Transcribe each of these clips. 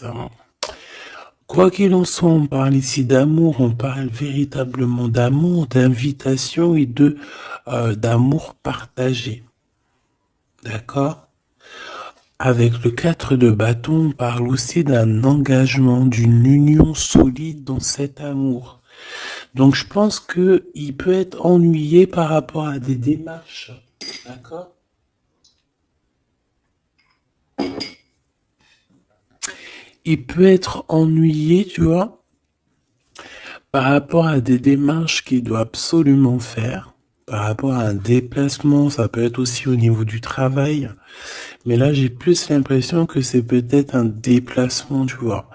tête, hein. Quoi qu'il en soit, on parle ici d'amour, on parle véritablement d'amour, d'invitation et d'amour partagé. D'accord? Avec le 4 de bâton, on parle aussi d'un engagement, d'une union solide dans cet amour. Donc je pense que il peut être ennuyé par rapport à des démarches. D'accord? Il peut être ennuyé, tu vois, par rapport à des démarches qu'il doit absolument faire. Par rapport à un déplacement, ça peut être aussi au niveau du travail. Mais là, j'ai plus l'impression que c'est peut-être un déplacement, tu vois.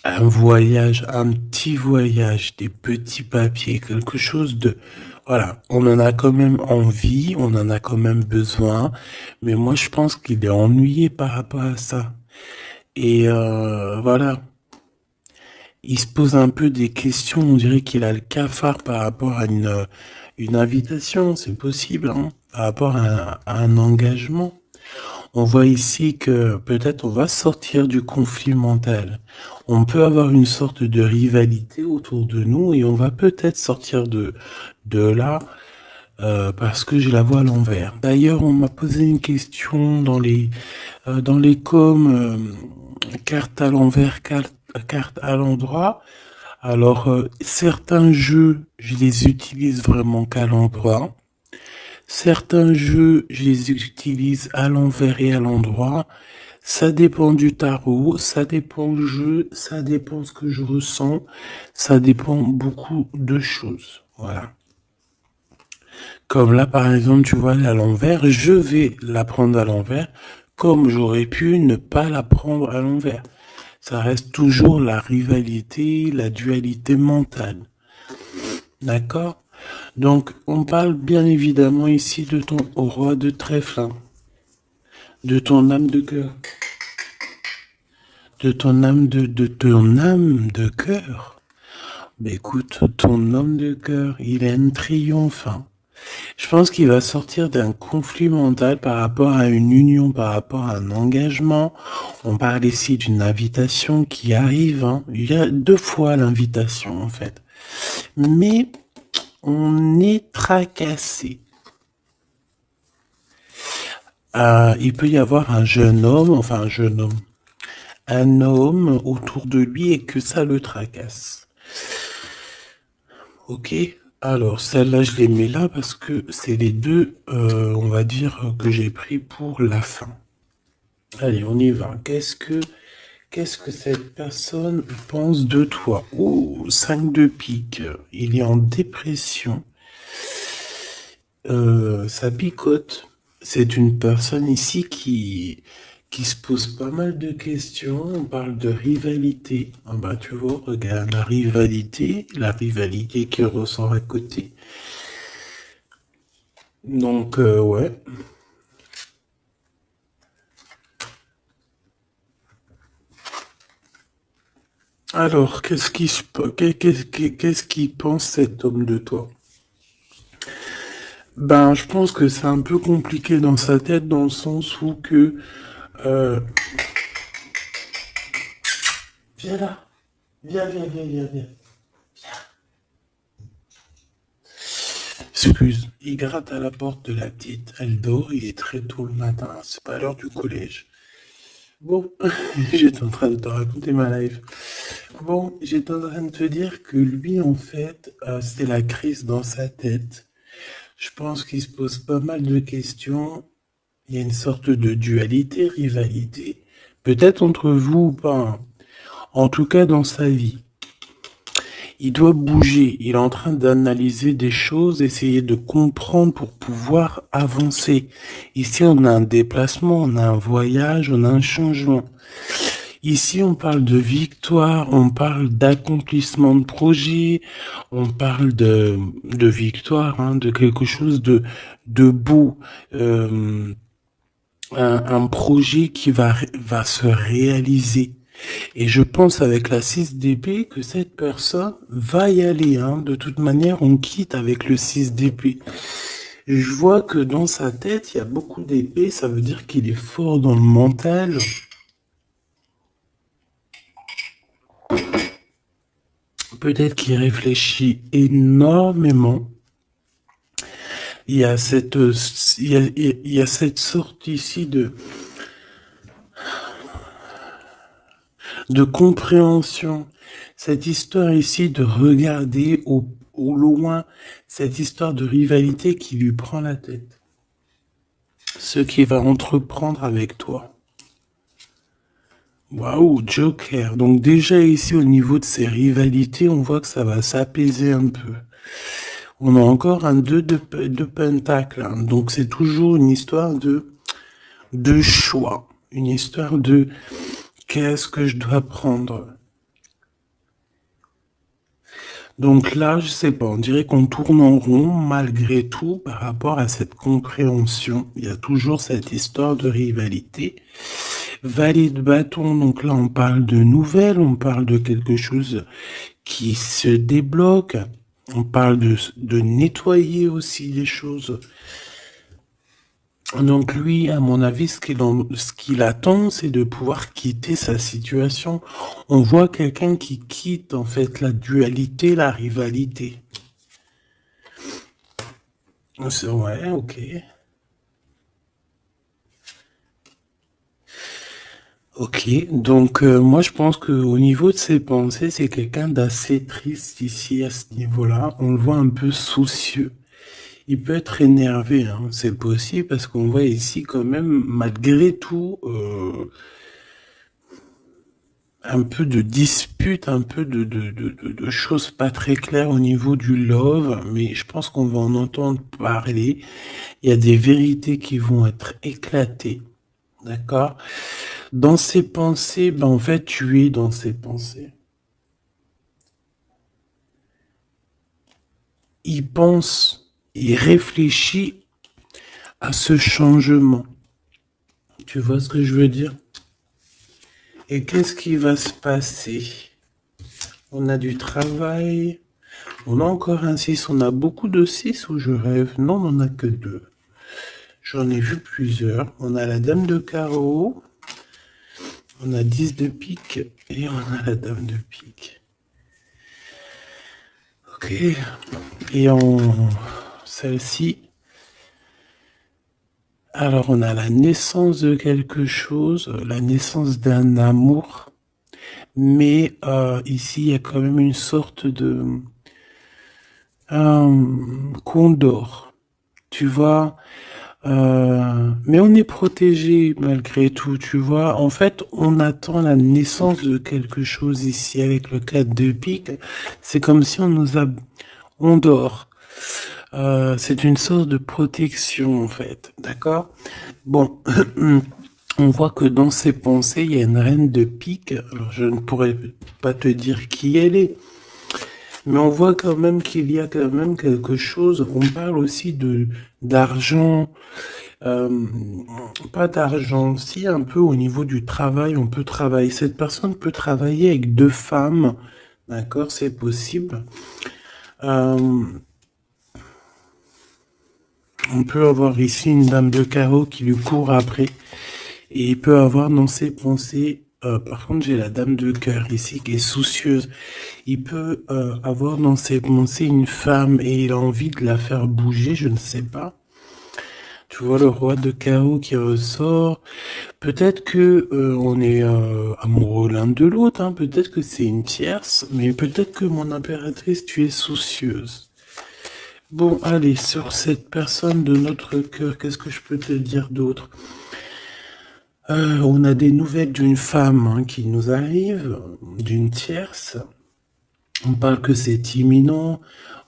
Un voyage, un petit voyage, des petits papiers, quelque chose de... Voilà, on en a quand même envie, on en a quand même besoin, mais moi je pense qu'il est ennuyé par rapport à ça. Et voilà, il se pose un peu des questions, on dirait qu'il a le cafard par rapport à une invitation, c'est possible, hein, par rapport à un engagement. On voit ici que peut-être on va sortir du conflit mental. On peut avoir une sorte de rivalité autour de nous et on va peut-être sortir de là parce que je la vois à l'envers. D'ailleurs, on m'a posé une question dans les coms, carte à l'envers, carte à l'endroit. Alors, certains jeux, je les utilise vraiment qu'à l'endroit. Certains jeux, je les utilise à l'envers et à l'endroit. Ça dépend du tarot, ça dépend du jeu, ça dépend ce que je ressens, ça dépend beaucoup de choses. Voilà. Comme là, par exemple, tu vois, à l'envers, je vais la prendre à l'envers, comme j'aurais pu ne pas la prendre à l'envers. Ça reste toujours la rivalité, la dualité mentale. D'accord? Donc, on parle bien évidemment ici de ton roi de trèfle, hein, de ton âme de cœur, de ton âme de cœur. Mais écoute, ton homme de cœur, il a un triomphe, hein. Je pense qu'il va sortir d'un conflit mental par rapport à une union, par rapport à un engagement. On parle ici d'une invitation qui arrive, hein. Il y a 2 fois l'invitation, en fait. Mais on est tracassé. Il peut y avoir un homme autour de lui et que ça le tracasse. Ok, alors celle-là je les mets là parce que c'est les deux, on va dire, que j'ai pris pour la fin. Allez, on y va. Qu'est-ce que cette personne pense de toi? Oh, 5 de pique. Il est en dépression. Ça picote. C'est une personne ici qui se pose pas mal de questions. On parle de rivalité. Ah bah tu vois, regarde la rivalité qui ressort à côté. Donc ouais. Alors, qu'est-ce qu'il pense cet homme de toi? Ben, je pense que c'est un peu compliqué dans sa tête dans le sens où que euh, viens là, viens. Excuse, il gratte à la porte de la petite. Elle dort, il est très tôt le matin, c'est pas l'heure du collège. Bon, j'étais en train de te raconter ma life. Bon, j'étais en train de te dire que lui, en fait, c'est la crise dans sa tête. Je pense qu'il se pose pas mal de questions. Il y a une sorte de dualité, rivalité. Peut-être entre vous ou pas, hein. En tout cas, dans sa vie. Il doit bouger. Il est en train d'analyser des choses, essayer de comprendre pour pouvoir avancer. Ici, on a un déplacement, on a un voyage, on a un changement. Ici, on parle de victoire, on parle d'accomplissement de projet, on parle de victoire, hein, de quelque chose de beau, un projet qui va se réaliser. Et je pense avec la 6 d'épée que cette personne va y aller, hein. De toute manière, on quitte avec le 6 d'épée. Je vois que dans sa tête, il y a beaucoup d'épées, ça veut dire qu'il est fort dans le mental. Peut-être qu'il réfléchit énormément. Il y a cette, il y a cette sorte ici de compréhension. Cette histoire ici de regarder au loin, cette histoire de rivalité qui lui prend la tête. Ce qu'il va entreprendre avec toi. Waouh, Joker. Donc déjà ici au niveau de ces rivalités, on voit que ça va s'apaiser un peu. On a encore un 2 de pentacle. Hein. Donc c'est toujours une histoire de choix. Une histoire de qu'est-ce que je dois prendre. Donc là, je sais pas, on dirait qu'on tourne en rond malgré tout par rapport à cette compréhension. Il y a toujours cette histoire de rivalité. Valet de bâton, donc là on parle de nouvelles, on parle de quelque chose qui se débloque, on parle de nettoyer aussi les choses. Donc lui, à mon avis, ce qu'il attend, c'est de pouvoir quitter sa situation. On voit quelqu'un qui quitte en fait la dualité, la rivalité. Ouais, ok. Ok, donc moi je pense que au niveau de ses pensées, c'est quelqu'un d'assez triste ici à ce niveau-là. On le voit un peu soucieux. Il peut être énervé, hein, c'est possible parce qu'on voit ici quand même, malgré tout, un peu de dispute, un peu de choses pas très claires au niveau du love, mais je pense qu'on va en entendre parler. Il y a des vérités qui vont être éclatées, d'accord? Dans ses pensées, ben en fait, tu es dans ses pensées. Il pense, il réfléchit à ce changement. Tu vois ce que je veux dire? Et qu'est-ce qui va se passer? On a du travail. On a encore un 6. On a beaucoup de 6 ou je rêve? Non, on n'en a que 2. J'en ai vu plusieurs. On a la dame de carreau. On a 10 de pique. Et on a la dame de pique. Ok. Et en celle-ci. Alors, on a la naissance de quelque chose. La naissance d'un amour. Mais ici, il y a quand même une sorte de condor. Tu vois, mais on est protégé malgré tout, tu vois. En fait, on attend la naissance de quelque chose ici avec le 4 de pique. C'est comme si on dort. C'est une sorte de protection, en fait. D'accord? Bon, on voit que dans ses pensées, il y a une reine de pique. Alors, je ne pourrais pas te dire qui elle est. Mais on voit quand même qu'il y a quand même quelque chose. On parle aussi d'argent, euh, pas d'argent, si un peu au niveau du travail, on peut travailler. Cette personne peut travailler avec 2 femmes, d'accord, c'est possible. Euh, on peut avoir ici une dame de carreau qui lui court après, et il peut avoir dans ses pensées. Par contre, j'ai la dame de cœur ici qui est soucieuse. Il peut avoir dans ses pensées une femme et il a envie de la faire bouger, je ne sais pas. Tu vois le roi de carreau qui ressort. Peut-être que on est amoureux l'un de l'autre, hein. Peut-être que c'est une tierce, mais peut-être que mon impératrice, tu es soucieuse. Bon, allez, sur cette personne de notre cœur, qu'est-ce que je peux te dire d'autre? On a des nouvelles d'une femme hein, qui nous arrive, d'une tierce. On parle que c'est imminent.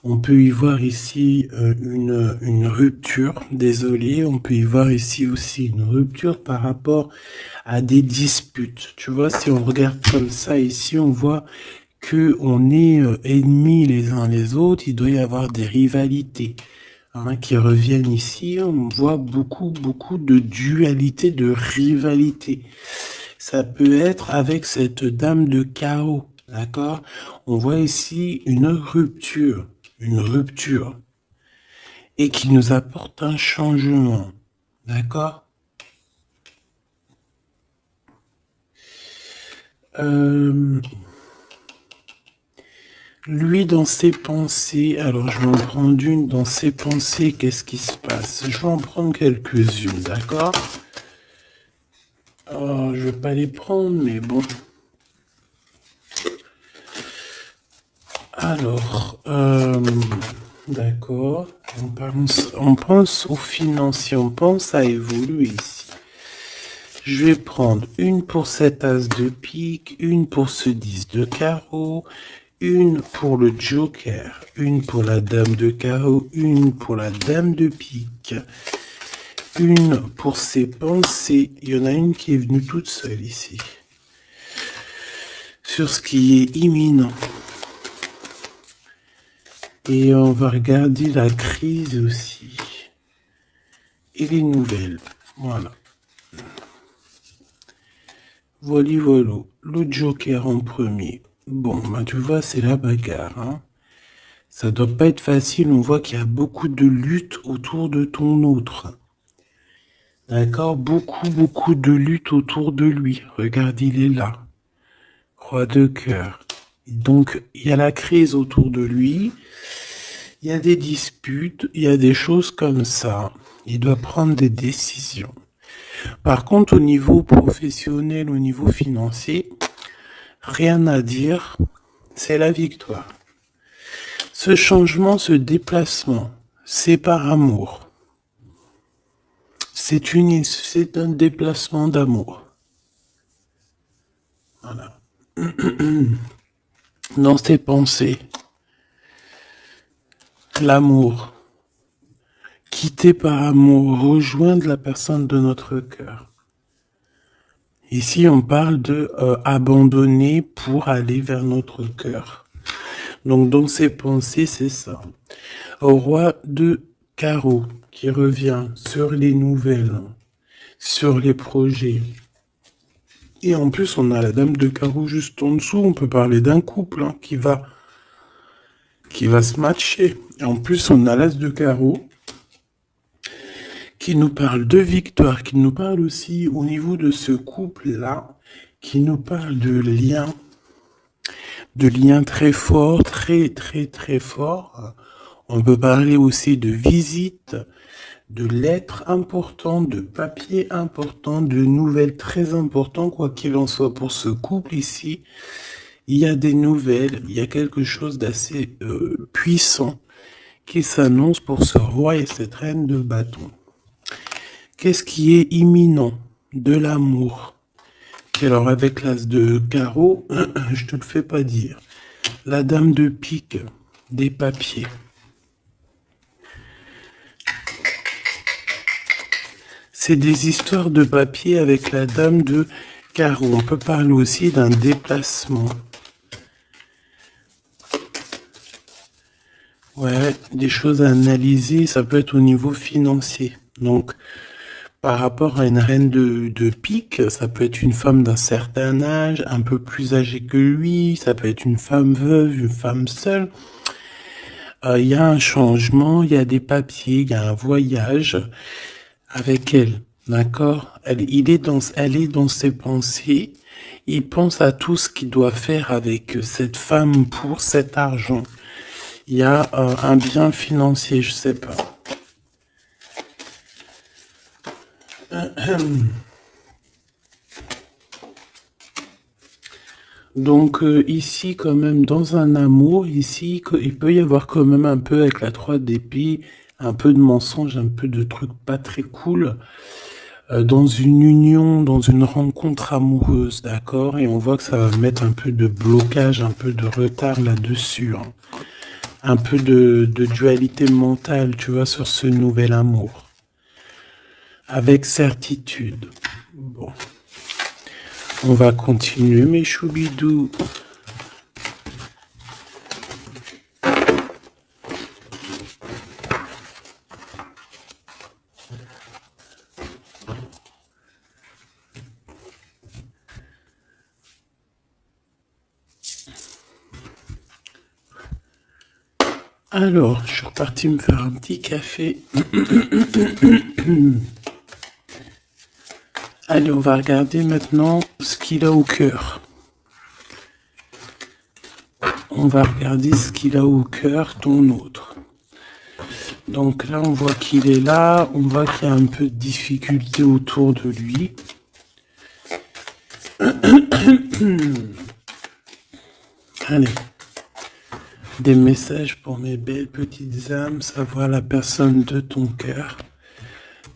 On peut y voir ici une rupture. Désolé, on peut y voir ici aussi une rupture par rapport à des disputes. Tu vois, si on regarde comme ça ici, on voit que on est ennemis les uns les autres. Il doit y avoir des rivalités hein, qui reviennent ici. On voit beaucoup de dualité, de rivalité. Ça peut être avec cette dame de chaos. D'accord? On voit ici une rupture, et qui nous apporte un changement. D'accord? Euh, Lui, dans ses pensées, alors je vais en prendre une dans ses pensées, qu'est-ce qui se passe? Je vais en prendre quelques-unes, d'accord? Oh, je vais pas les prendre, mais bon. Alors, d'accord. On pense aux financiers, on pense à évoluer ici. Je vais prendre une pour cet as de pique, une pour ce 10 de carreau, une pour le joker, une pour la dame de carreau, une pour la dame de pique, une pour ses pensées. Il y en a une qui est venue toute seule ici. Sur ce qui est imminent. Et on va regarder la crise aussi. Et les nouvelles. Voilà. Voilà. Le joker en premier. Bon, bah tu vois, c'est la bagarre. Hein. Ça doit pas être facile. On voit qu'il y a beaucoup de lutte autour de ton autre. D'accord? Beaucoup de lutte autour de lui. Regarde, il est là. Roi de cœur. Donc, il y a la crise autour de lui. Il y a des disputes. Il y a des choses comme ça. Il doit prendre des décisions. Par contre, au niveau professionnel, au niveau financier, rien à dire. C'est la victoire. Ce changement, ce déplacement, c'est par amour. C'est un déplacement d'amour. Voilà. Dans ses pensées, l'amour. Quitter par amour, rejoindre la personne de notre cœur. Ici, on parle de abandonner pour aller vers notre cœur. Donc, dans ses pensées, c'est ça. Au roi de carreau qui revient sur les nouvelles, sur les projets. Et en plus, on a la dame de carreau juste en dessous. On peut parler d'un couple hein, qui va se matcher. Et en plus, on a l'as de carreau qui nous parle de victoire, qui nous parle aussi au niveau de ce couple-là, qui nous parle de liens très forts, très forts. On peut parler aussi de visite, de lettres importantes, de papiers importants, de nouvelles très importantes, quoi qu'il en soit pour ce couple ici. Il y a des nouvelles, il y a quelque chose d'assez puissant qui s'annonce pour ce roi et cette reine de bâton. Qu'est-ce qui est imminent? De l'amour. Et alors avec l'as de carreau, je te le fais pas dire. La dame de pique, des papiers. C'est des histoires de papier avec la dame de carreau. On peut parler aussi d'un déplacement. Ouais, des choses à analyser, ça peut être au niveau financier. Donc, par rapport à une reine de pique, ça peut être une femme d'un certain âge, un peu plus âgée que lui, ça peut être une femme veuve, une femme seule. Il y a un changement, il y a des papiers, il y a un voyage avec elle, d'accord? Elle est dans ses pensées, il pense à tout ce qu'il doit faire avec cette femme pour cet argent. Il y a un bien financier, je sais pas. Donc ici quand même dans un amour, ici il peut y avoir quand même un peu avec la 3 d'épée, un peu de mensonge, un peu de trucs pas très cool, dans une union, dans une rencontre amoureuse, d'accord? Et on voit que ça va mettre un peu de blocage, un peu de retard là-dessus, hein. Un peu de dualité mentale, tu vois, sur ce nouvel amour. Avec certitude. Bon. On va continuer, mes choubidous. Alors, je suis reparti me faire un petit café. Allez, on va regarder maintenant ce qu'il a au cœur. On on va regarder ce qu'il a au cœur, ton autre. Donc là, on voit qu'il est là, on voit qu'il y a un peu de difficulté autour de lui. Allez, des messages pour mes belles petites âmes, savoir la personne de ton cœur,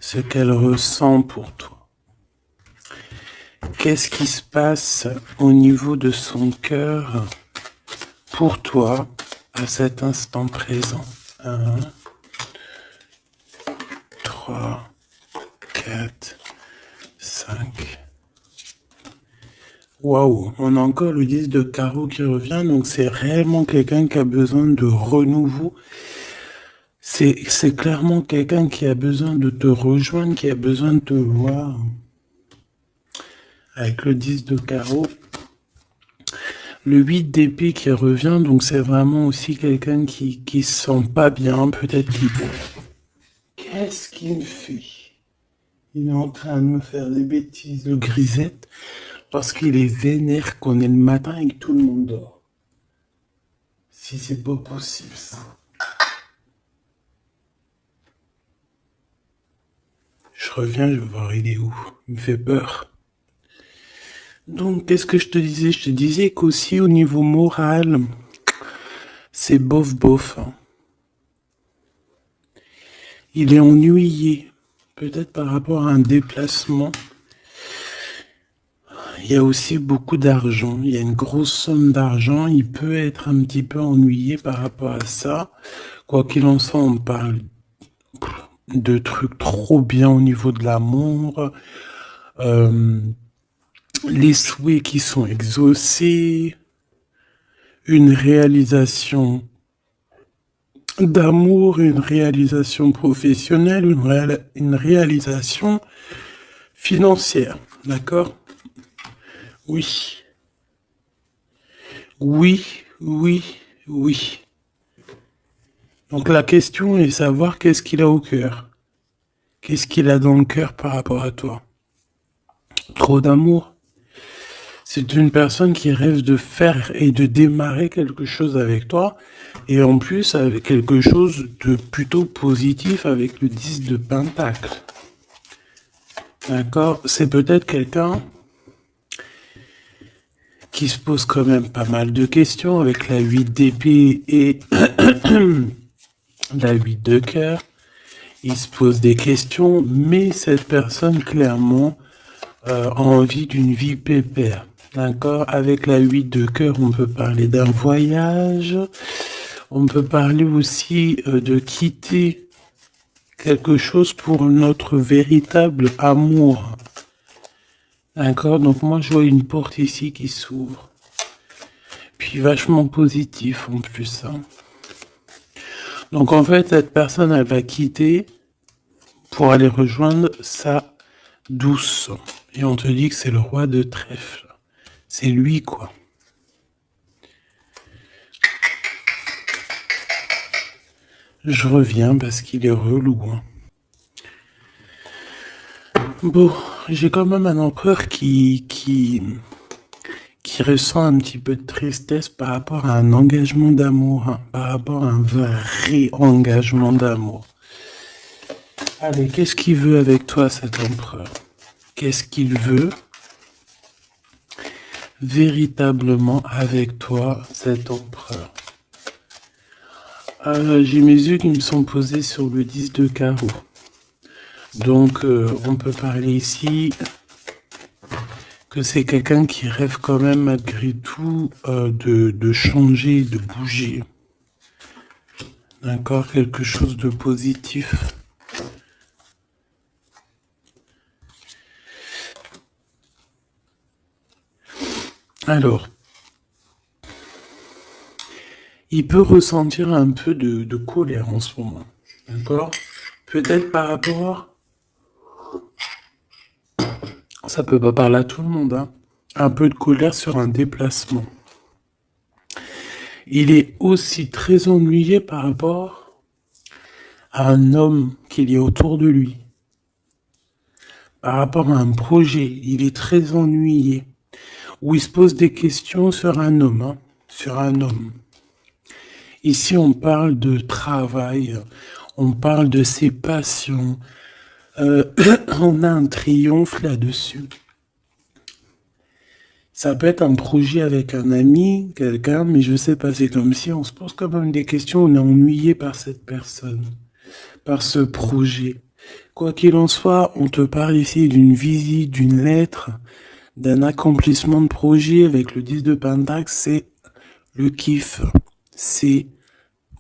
ce qu'elle ressent pour toi. Qu'est-ce qui se passe au niveau de son cœur pour toi à cet instant présent? 1, 3, 4, 5. Waouh, on a encore le 10 de carreau qui revient, donc c'est réellement quelqu'un qui a besoin de renouveau. C'est clairement quelqu'un qui a besoin de te rejoindre, qui a besoin de te voir. Avec le 10 de carreau. Le 8 d'épée qui revient, donc c'est vraiment aussi quelqu'un qui se sent pas bien, peut-être qu'il... Qu'est-ce qu'il me fait? Il est en train de me faire des bêtises, le grisette, parce qu'il est vénère qu'on est le matin et que tout le monde dort. Si c'est pas possible, ça. Je reviens, je vais voir il est où. Il me fait peur. Donc, qu'est-ce que je te disais? Je te disais qu'aussi au niveau moral, c'est bof. Hein. Il est ennuyé, peut-être par rapport à un déplacement. Il y a aussi beaucoup d'argent, il y a une grosse somme d'argent, il peut être un petit peu ennuyé par rapport à ça. Quoi qu'il en soit, on parle de trucs trop bien au niveau de l'amour. Les souhaits qui sont exaucés, une réalisation d'amour, une réalisation professionnelle, une réalisation financière, d'accord? Oui. Donc la question est de savoir qu'est-ce qu'il a au cœur. Qu'est-ce qu'il a dans le cœur par rapport à toi? Trop d'amour? C'est une personne qui rêve de faire et de démarrer quelque chose avec toi, et en plus avec quelque chose de plutôt positif avec le 10 de Pentacle. D'accord? C'est peut-être quelqu'un qui se pose quand même pas mal de questions avec la 8 d'épée et la 8 de cœur. Il se pose des questions, mais cette personne clairement a envie d'une vie pépère. D'accord? Avec la 8 de cœur, on peut parler d'un voyage. On peut parler aussi de quitter quelque chose pour notre véritable amour. D'accord? Donc moi, je vois une porte ici qui s'ouvre. Puis vachement positif en plus. Hein. Donc en fait, cette personne, elle va quitter pour aller rejoindre sa douce. Et on te dit que c'est le roi de trèfle. C'est lui, quoi. Je reviens parce qu'il est relou. Hein. Bon, j'ai quand même un empereur qui ressent un petit peu de tristesse par rapport à un engagement d'amour, hein, par rapport à un vrai engagement d'amour. Allez, qu'est-ce qu'il veut avec toi, cet empereur? Qu'est-ce qu'il veut véritablement avec toi, cet empereur? J'ai mes yeux qui me sont posés sur le 10 de carreau. Donc, on peut parler ici que c'est quelqu'un qui rêve quand même malgré tout de changer, de bouger. D'accord? Quelque chose de positif. Alors, il peut ressentir un peu de colère en ce moment. D'accord? Peut-être par rapport... Ça peut pas parler à tout le monde, hein. Un peu de colère sur un déplacement. Il est aussi très ennuyé par rapport à un homme qu'il y a autour de lui. Par rapport à un projet, il est très ennuyé. Où il se pose des questions sur un homme, hein. Sur un homme. Ici, on parle de travail, on parle de ses passions. Euh, on a un triomphe là-dessus. Ça peut être un projet avec un ami, quelqu'un, mais je sais pas, c'est comme si on se pose quand même des questions, on est ennuyé par cette personne, par ce projet. Quoi qu'il en soit, on te parle ici d'une visite, d'une lettre, d'un accomplissement de projet avec le 10 de Pentacle, c'est le kiff. C'est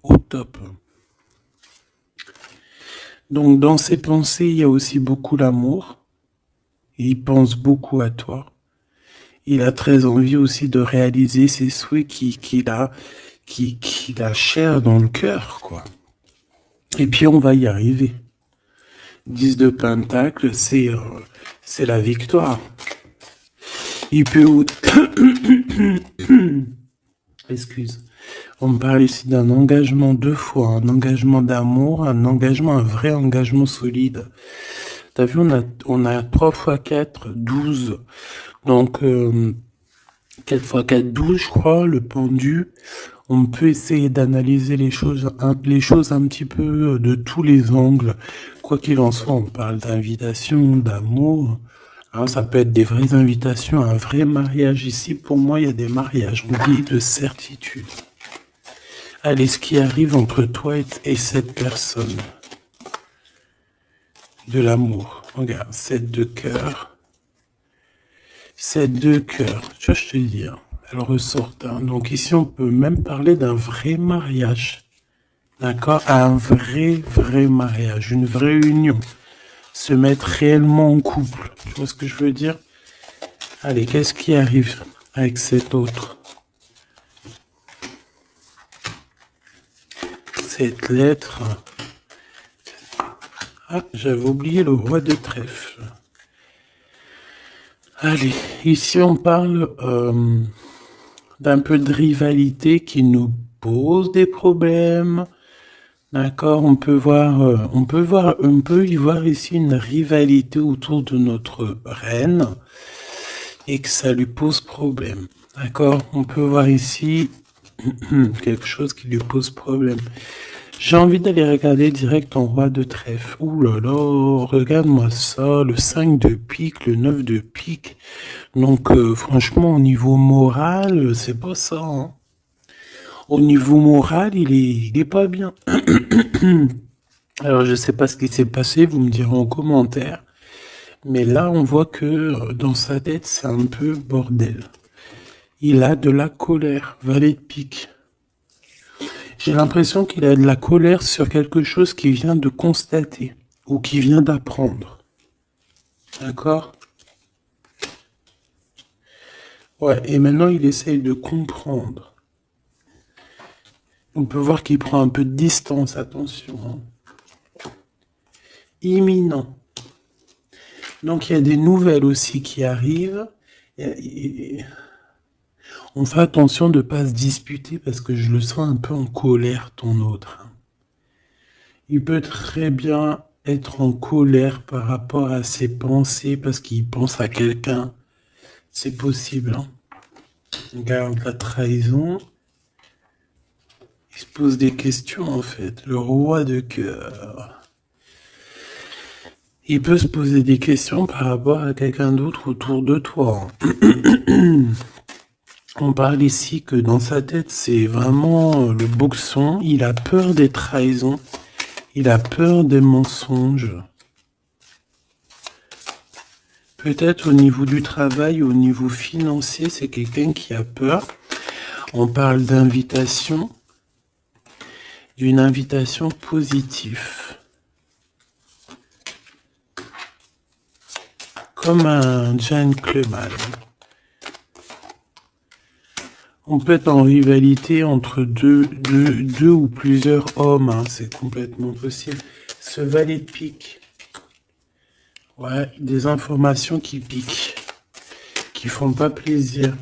au top. Donc dans ses pensées, il y a aussi beaucoup l'amour. Il pense beaucoup à toi. Il a très envie aussi de réaliser ses souhaits qu'il a cher dans le cœur, quoi. Et puis on va y arriver. 10 de Pentacle, c'est la victoire. Il peut... Excuse. On me parle ici d'un engagement 2 fois, un engagement d'amour, un vrai engagement solide. T'as vu, on a 3 x 4, 12. Donc, 4 x 4, 12, je crois, le pendu. On peut essayer d'analyser les choses un petit peu de tous les angles. Quoi qu'il en soit, on parle d'invitation, d'amour. Alors, ça peut être des vraies invitations, un vrai mariage. Ici, pour moi, il y a des mariages. On dit de certitude. Allez, ce qui arrive entre toi et cette personne. De l'amour. Regarde, 7 de cœur. 7 de cœur. Tu vois, je te dis, hein, elle ressort. Hein. Donc ici, on peut même parler d'un vrai mariage. D'accord? Un vrai mariage. Une vraie union. Se mettre réellement en couple. Tu vois ce que je veux dire? Allez, qu'est-ce qui arrive avec cet autre? Cette lettre. Ah, j'avais oublié le roi de trèfle. Allez, ici on parle d'un peu de rivalité qui nous pose des problèmes. D'accord, on peut y voir ici une rivalité autour de notre reine et que ça lui pose problème. D'accord, on peut voir ici quelque chose qui lui pose problème. J'ai envie d'aller regarder direct en roi de trèfle. Ouh là là, regarde-moi ça, le 5 de pique, le 9 de pique. Donc franchement, au niveau moral, c'est pas ça. Hein. Au niveau moral, il est pas bien. Alors je sais pas ce qui s'est passé, vous me direz en commentaire. Mais là, on voit que dans sa tête, c'est un peu bordel. Il a de la colère, valet de pique. J'ai l'impression qu'il a de la colère sur quelque chose qu'il vient de constater ou qu'il vient d'apprendre. D'accord? Ouais, et maintenant il essaye de comprendre. On peut voir qu'il prend un peu de distance, attention. Hein. Imminent. Donc il y a des nouvelles aussi qui arrivent. On fait attention de ne pas se disputer parce que je le sens un peu en colère, ton autre. Il peut très bien être en colère par rapport à ses pensées parce qu'il pense à quelqu'un. C'est possible. Hein. Regarde la trahison. Il se pose des questions en fait. Le roi de cœur. Il peut se poser des questions par rapport à quelqu'un d'autre autour de toi. On parle ici que dans sa tête, c'est vraiment le boxon. Il a peur des trahisons. Il a peur des mensonges. Peut-être au niveau du travail, au niveau financier, c'est quelqu'un qui a peur. On parle d'invitation, d'une invitation positive. Comme un gentleman. On peut être en rivalité entre deux ou plusieurs hommes, hein, c'est complètement possible. Ce valet de pique. Ouais, des informations qui piquent, qui font pas plaisir.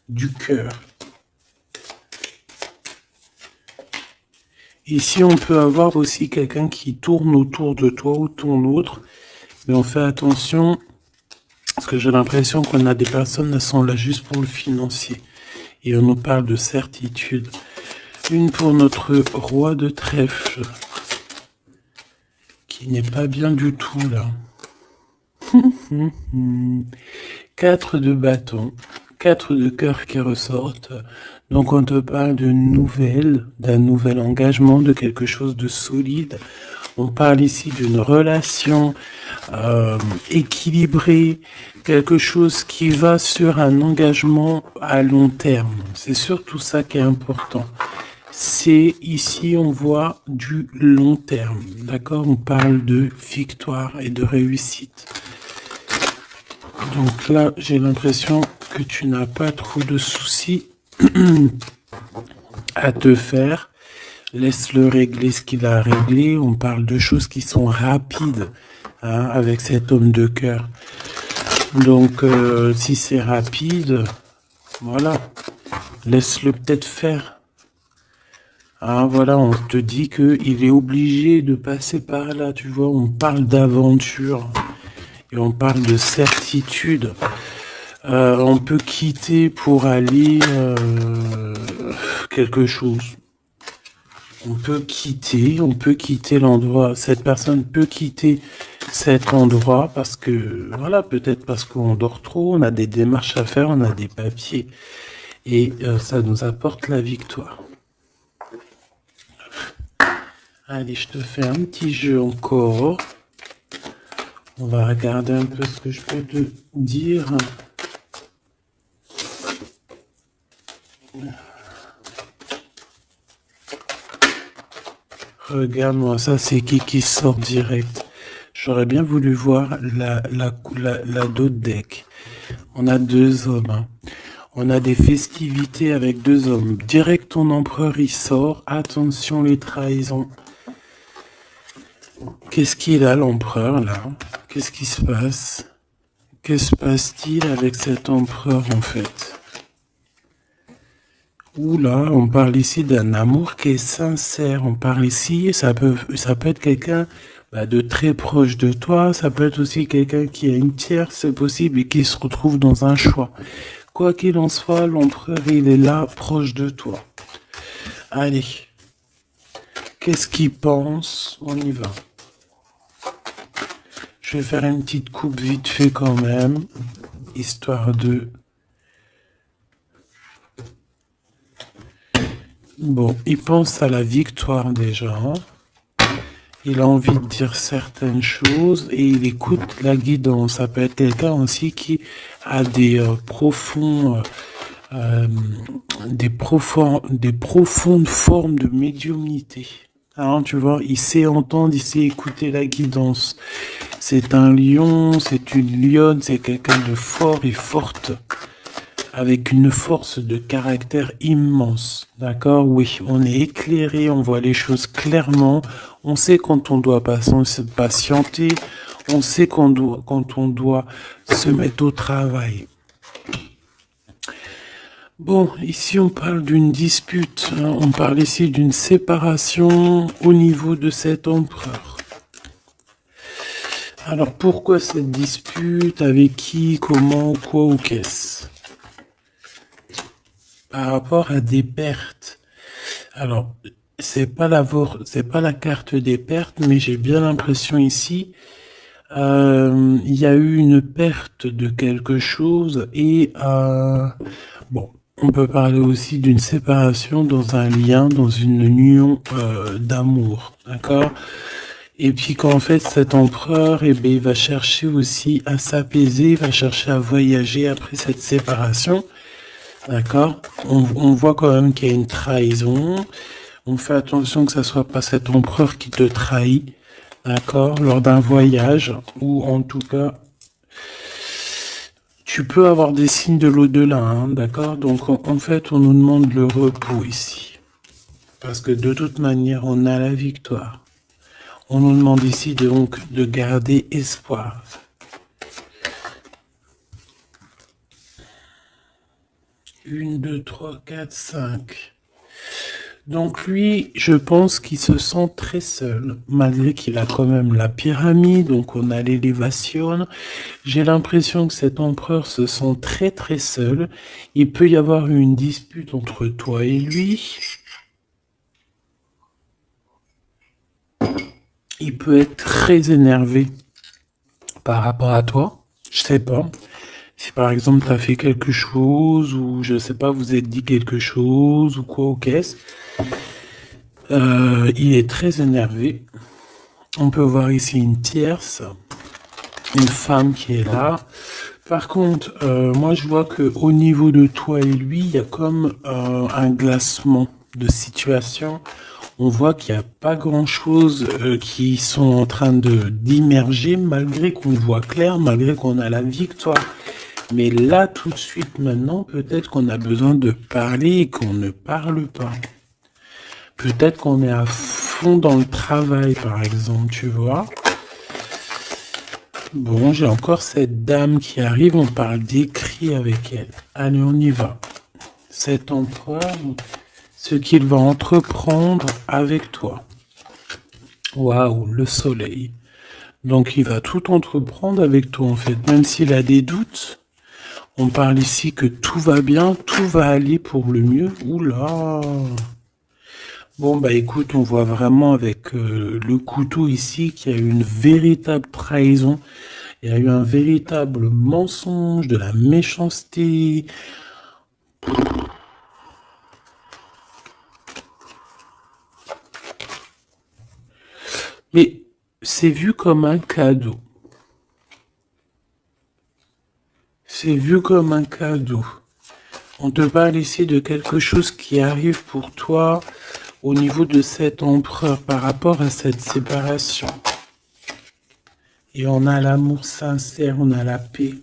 Du cœur. Ici, on peut avoir aussi quelqu'un qui tourne autour de toi ou ton autre, mais on fait attention, parce que j'ai l'impression qu'on a des personnes qui sont là juste pour le financier. Et on nous parle de certitude. Une pour notre roi de trèfle, qui n'est pas bien du tout, là. 4 de bâton, 4 de cœur qui ressortent. Donc on te parle de nouvelles, d'un nouvel engagement, de quelque chose de solide. On parle ici d'une relation équilibrée, quelque chose qui va sur un engagement à long terme. C'est surtout ça qui est important. C'est ici, on voit du long terme. D'accord? On parle de victoire et de réussite. Donc là, j'ai l'impression que tu n'as pas trop de soucis à te faire. Laisse-le régler ce qu'il a réglé. On parle de choses qui sont rapides hein, avec cet homme de cœur. Donc, si c'est rapide, voilà, laisse-le peut-être faire. Hein, voilà, on te dit qu'il est obligé de passer par là, tu vois. On parle d'aventure et on parle de certitude. On peut quitter pour aller quelque chose. On peut quitter l'endroit. Cette personne peut quitter cet endroit parce que, voilà, peut-être parce qu'on dort trop, on a des démarches à faire, on a des papiers. Et ça nous apporte la victoire. Allez, je te fais un petit jeu encore. On va regarder un peu ce que je peux te dire. Regarde-moi, ça c'est qui sort direct. J'aurais bien voulu voir d'autres deck. On a 2 hommes. Hein. On a des festivités avec 2 hommes. Direct ton empereur il sort. Attention les trahisons. Qu'est-ce qu'il a l'empereur là? Qu'est-ce qui se passe? Que se passe-t-il avec cet empereur en fait? Oula, on parle ici d'un amour qui est sincère. On parle ici, ça peut être quelqu'un de très proche de toi. Ça peut être aussi quelqu'un qui a une tierce, c'est possible, et qui se retrouve dans un choix. Quoi qu'il en soit, l'empereur, il est là, proche de toi. Allez. Qu'est-ce qu'il pense? On y va. Je vais faire une petite coupe vite fait quand même, histoire de... Bon, il pense à la victoire déjà. Il a envie de dire certaines choses et il écoute la guidance. Ça peut être quelqu'un aussi qui a des profondes formes de médiumnité. Hein, tu vois, il sait entendre, il sait écouter la guidance. C'est un lion, c'est une lionne, c'est quelqu'un de fort et forte, avec une force de caractère immense. D'accord? Oui, on est éclairé, on voit les choses clairement, on sait quand on doit patienter, on sait quand on doit se mettre au travail. Bon, ici on parle d'une dispute, hein, on parle ici d'une séparation au niveau de cet empereur. Alors pourquoi cette dispute? Avec qui? Comment? Quoi ou qu'est-ce? Par rapport à des pertes. Alors, c'est pas la carte des pertes, mais j'ai bien l'impression ici, il y a eu une perte de quelque chose et bon. On peut parler aussi d'une séparation dans un lien, dans une union d'amour, d'accord? Et puis qu'en fait, cet empereur, il va chercher aussi à s'apaiser, il va chercher à voyager après cette séparation, d'accord? On voit quand même qu'il y a une trahison. On fait attention que ça soit pas cet empereur qui te trahit, d'accord? Lors d'un voyage, ou en tout cas... Tu peux avoir des signes de l'au-delà, hein, d'accord? Donc, en fait, on nous demande le repos ici. Parce que de toute manière, on a la victoire. On nous demande ici donc de garder espoir. Une, 2, 3, 4, 5. Donc lui, je pense qu'il se sent très seul, malgré qu'il a quand même la pyramide, donc on a l'élévation. J'ai l'impression que cet empereur se sent très seul. Il peut y avoir une dispute entre toi et lui. Il peut être très énervé par rapport à toi. Je sais pas. Si par exemple tu as fait quelque chose ou je sais pas, vous êtes dit quelque chose ou quoi ou qu'est-ce, il est très énervé. On peut voir ici une tierce, une femme qui est là. Par contre, moi je vois que au niveau de toi et lui, il y a comme un glacement de situation. On voit qu'il n'y a pas grand-chose qui sont en train de d'immerger, malgré qu'on voit clair, malgré qu'on a la victoire. Mais là, tout de suite, maintenant, peut-être qu'on a besoin de parler et qu'on ne parle pas. Peut-être qu'on est à fond dans le travail, par exemple, tu vois. Bon, j'ai encore cette dame qui arrive, on parle d'écrit avec elle. Allez, on y va. Cet empereur, ce qu'il va entreprendre avec toi. Waouh, le soleil. Donc, il va tout entreprendre avec toi, en fait. Même s'il a des doutes, on parle ici que tout va bien, tout va aller pour le mieux. Oula! Bon, bah écoute, on voit vraiment avec le couteau ici qu'il y a eu une véritable trahison. Il y a eu un véritable mensonge, de la méchanceté. Mais c'est vu comme un cadeau. C'est vu comme un cadeau. On te parle ici de quelque chose qui arrive pour toi au niveau de cet empereur par rapport à cette séparation. Et on a l'amour sincère, on a la paix.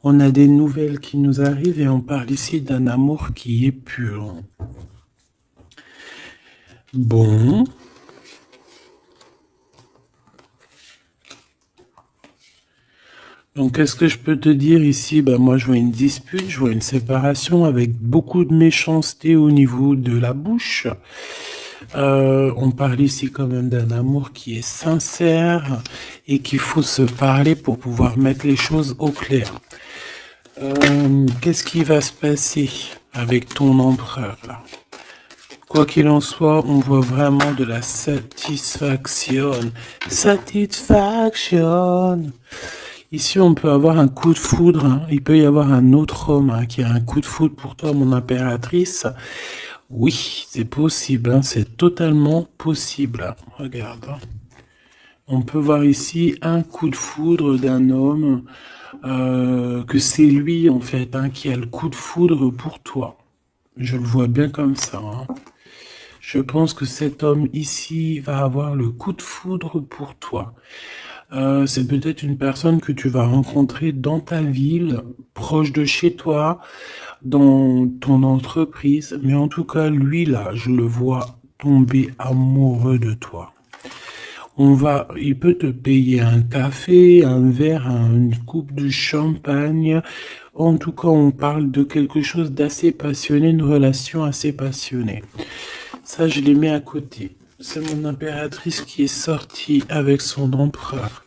On a des nouvelles qui nous arrivent et on parle ici d'un amour qui est pur. Bon. Donc, qu'est-ce que je peux te dire ici? Ben, moi, je vois une dispute, je vois une séparation avec beaucoup de méchanceté au niveau de la bouche. On parle ici quand même d'un amour qui est sincère et qu'il faut se parler pour pouvoir mettre les choses au clair. Qu'est-ce qui va se passer avec ton empereur là? Quoi qu'il en soit, on voit vraiment de la satisfaction. Satisfaction. Ici, on peut avoir un coup de foudre. Hein. Il peut y avoir un autre homme hein, qui a un coup de foudre pour toi, mon impératrice. Oui, c'est possible. Hein. C'est totalement possible. Regarde. Hein. On peut voir ici un coup de foudre d'un homme, que c'est lui, en fait, hein, qui a le coup de foudre pour toi. Je le vois bien comme ça. Hein. Je pense que cet homme ici va avoir le coup de foudre pour toi. C'est peut-être une personne que tu vas rencontrer dans ta ville, proche de chez toi, dans ton entreprise. Mais en tout cas, lui là, je le vois tomber amoureux de toi. Il peut te payer un café, un verre, une coupe de champagne. En tout cas, on parle de quelque chose d'assez passionné, une relation assez passionnée. Ça, je les mets à côté. C'est mon impératrice qui est sortie avec son empereur.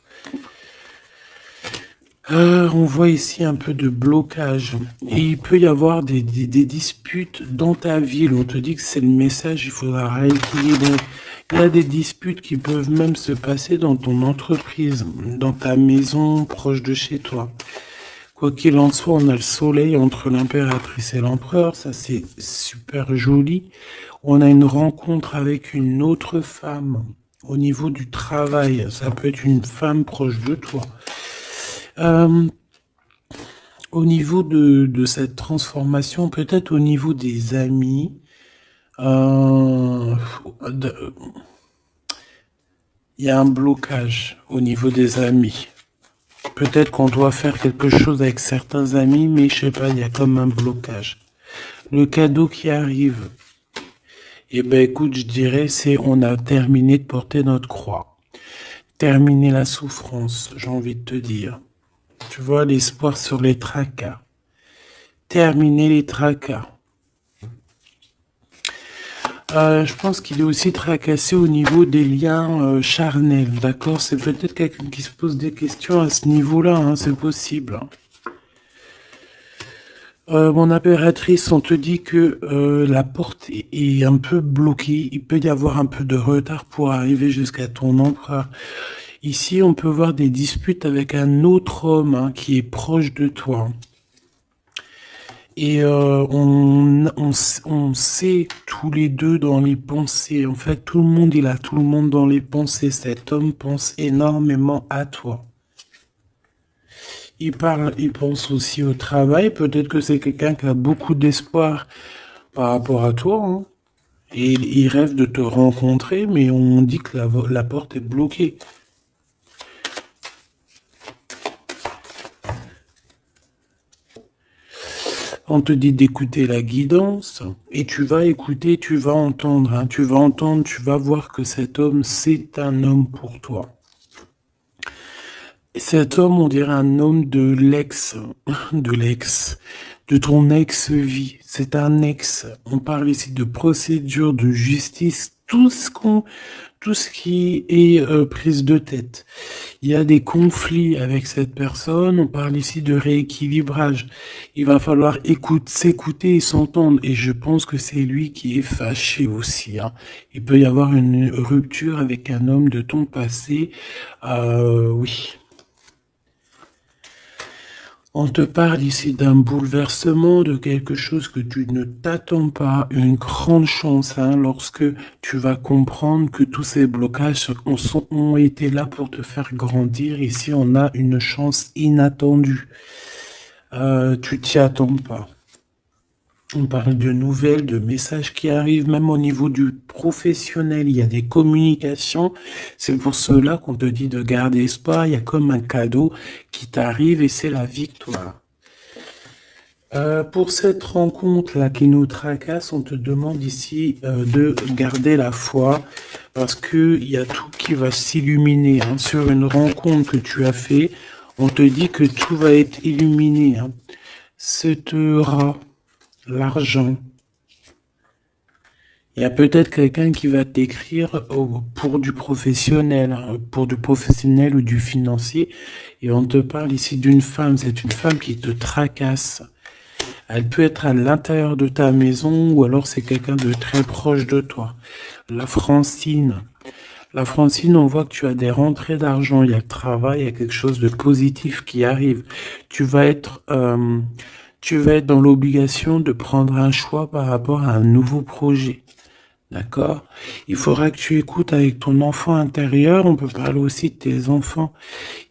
On voit ici un peu de blocage. Et il peut y avoir des disputes dans ta ville. On te dit que c'est le message, il faudra rééquilibrer. Il y a des disputes qui peuvent même se passer dans ton entreprise, dans ta maison, proche de chez toi. Quoi qu'il en soit, on a le soleil entre l'impératrice et l'empereur. Ça, c'est super joli. On a une rencontre avec une autre femme au niveau du travail. Ça peut être une femme proche de toi. Au niveau de cette transformation, peut-être au niveau des amis, il y a un blocage au niveau des amis. Peut-être qu'on doit faire quelque chose avec certains amis, mais je sais pas, il y a comme un blocage. Le cadeau qui arrive, eh ben écoute, je dirais, c'est on a terminé de porter notre croix. Terminer la souffrance, j'ai envie de te dire. Tu vois, l'espoir sur les tracas. Terminer les tracas. Je pense qu'il est aussi tracassé au niveau des liens charnels, d'accord? C'est peut-être quelqu'un qui se pose des questions à ce niveau-là, hein, c'est possible. Mon impératrice, on te dit que la porte est un peu bloquée. Il peut y avoir un peu de retard pour arriver jusqu'à ton empereur. Ici, on peut voir des disputes avec un autre homme hein, qui est proche de toi. Et on sait tous les deux dans les pensées. En fait, tout le monde, il a tout le monde dans les pensées. Cet homme pense énormément à toi. Il pense aussi au travail. Peut-être que c'est quelqu'un qui a beaucoup d'espoir par rapport à toi. Hein. Et il rêve de te rencontrer, mais on dit que la porte est bloquée. On te dit d'écouter la guidance, et tu vas écouter, tu vas entendre, hein, tu vas entendre, tu vas voir que cet homme, c'est un homme pour toi. Et cet homme, on dirait un homme de ton ex-vie. C'est un ex. On parle ici de procédure, de justice, tout ce qui est prise de tête. Il y a des conflits avec cette personne. On parle ici de rééquilibrage. Il va falloir s'écouter et s'entendre. Et je pense que c'est lui qui est fâché aussi. Hein. Il peut y avoir une rupture avec un homme de ton passé. Oui. On te parle ici d'un bouleversement, de quelque chose que tu ne t'attends pas, une grande chance hein, lorsque tu vas comprendre que tous ces blocages ont été là pour te faire grandir. Ici, on a une chance inattendue. Tu t'y attends pas. On parle de nouvelles, de messages qui arrivent, même au niveau du professionnel. Il y a des communications. C'est pour cela qu'on te dit de garder espoir. Il y a comme un cadeau qui t'arrive et c'est la victoire. Pour cette rencontre-là qui nous tracasse, on te demande ici de garder la foi parce qu'il y a tout qui va s'illuminer. Hein. Sur une rencontre que tu as fait, on te dit que tout va être illuminé. Hein. C'est rat. L'argent. Il y a peut-être quelqu'un qui va t'écrire pour du professionnel, hein, pour du professionnel ou du financier. Et on te parle ici d'une femme. C'est une femme qui te tracasse. Elle peut être à l'intérieur de ta maison ou alors c'est quelqu'un de très proche de toi. La Francine. La Francine, on voit que tu as des rentrées d'argent. Il y a le travail, il y a quelque chose de positif qui arrive. Tu vas être dans l'obligation de prendre un choix par rapport à un nouveau projet. D'accord? Il faudra que tu écoutes avec ton enfant intérieur. On peut parler aussi de tes enfants.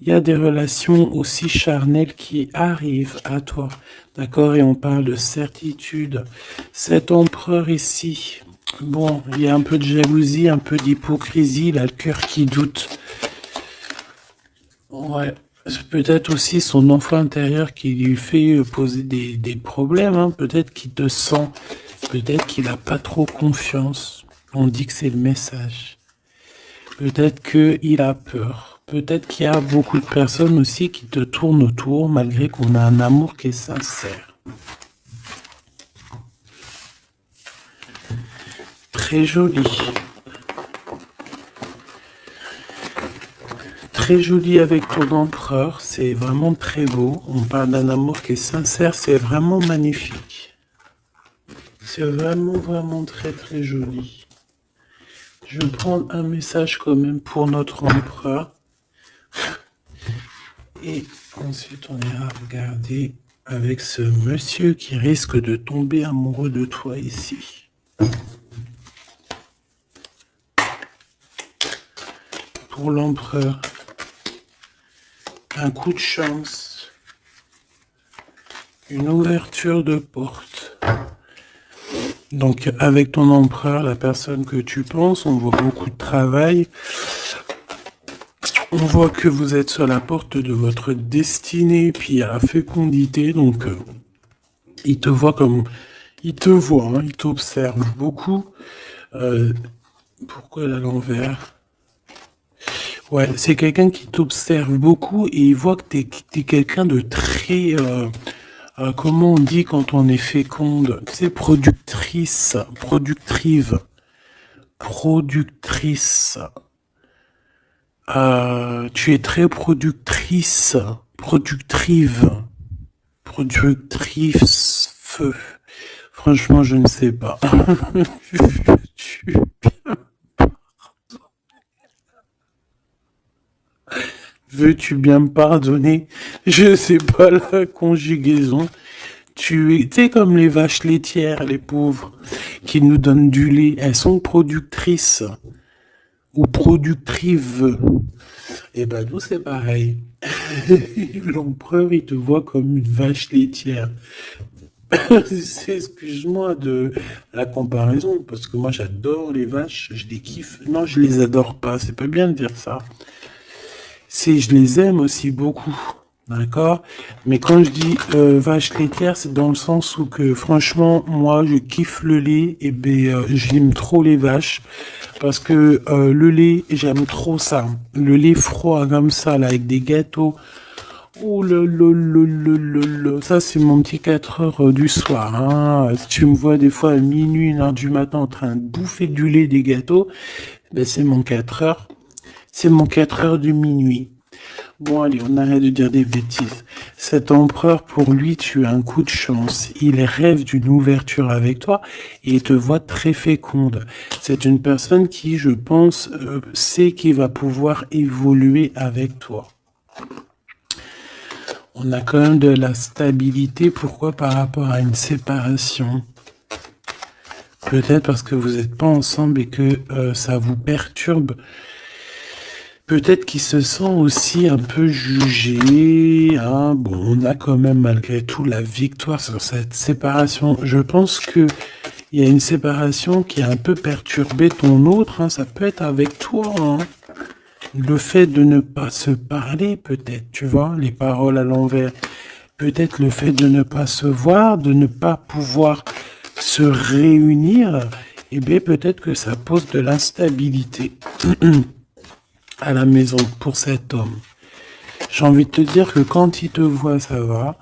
Il y a des relations aussi charnelles qui arrivent à toi. D'accord? Et on parle de certitude. Cet empereur ici, bon, il y a un peu de jalousie, un peu d'hypocrisie. Il a le cœur qui doute. Ouais. C'est peut-être aussi son enfant intérieur qui lui fait poser des problèmes. Hein. Peut-être qu'il te sent. Peut-être qu'il n'a pas trop confiance. On dit que c'est le message. Peut-être qu'il a peur. Peut-être qu'il y a beaucoup de personnes aussi qui te tournent autour malgré qu'on a un amour qui est sincère. Très joli. Très joli avec ton empereur, c'est vraiment très beau. On parle d'un amour qui est sincère, c'est vraiment magnifique. C'est vraiment, vraiment très, très joli. Je vais prendre un message quand même pour notre empereur. Et ensuite, on ira regarder avec ce monsieur qui risque de tomber amoureux de toi ici. Pour l'empereur. Un coup de chance, une ouverture de porte. Donc avec ton empereur, la personne que tu penses, on voit beaucoup de travail. On voit que vous êtes sur la porte de votre destinée, puis il y a la fécondité. Donc il te voit comme... Il te voit, hein, il t'observe beaucoup. Pourquoi elle est à l'envers ? Ouais, c'est quelqu'un qui t'observe beaucoup et il voit que t'es quelqu'un de très... comment on dit quand on est féconde? C'est productrice. Tu es très productrice. Productrice. feu. Franchement, je ne sais pas. Tu- Veux-tu bien me pardonner? Je sais pas la conjugaison. Tu sais, comme les vaches laitières, les pauvres, qui nous donnent du lait. Elles sont productrices ou productrives. Eh ben, nous, c'est pareil. L'empereur, il te voit comme une vache laitière. Excuse-moi de la comparaison, parce que moi, j'adore les vaches, je les kiffe. Non, je les adore pas, c'est pas bien de dire ça. C'est, je les aime aussi beaucoup. D'accord? Mais quand je dis vache laitière, c'est dans le sens où que franchement, moi, je kiffe le lait et ben j'aime trop les vaches parce que le lait, j'aime trop ça. Le lait froid comme ça, là, avec des gâteaux. Oh ça c'est mon petit 4 heures du soir. Hein. Si tu me vois des fois à minuit, 1 heure du matin en train de bouffer du lait, des gâteaux, ben c'est mon 4 heures. C'est mon 4 heures du minuit. Bon, allez, on arrête de dire des bêtises. Cet empereur, pour lui, tu as un coup de chance. Il rêve d'une ouverture avec toi et il te voit très féconde. C'est une personne qui, je pense, sait qu'il va pouvoir évoluer avec toi. On a quand même de la stabilité. Pourquoi? Par rapport à une séparation. Peut-être parce que vous n'êtes pas ensemble et que ça vous perturbe. Peut-être qu'il se sent aussi un peu jugé. Hein. Bon, on a quand même malgré tout la victoire sur cette séparation. Je pense que il y a une séparation qui a un peu perturbé ton autre. Hein. Ça peut être avec toi. Hein. Le fait de ne pas se parler, peut-être, tu vois, les paroles à l'envers. Peut-être le fait de ne pas se voir, de ne pas pouvoir se réunir. Eh bien, peut-être que ça pose de l'instabilité à la maison pour cet homme. J'ai envie de te dire que quand il te voit, ça va.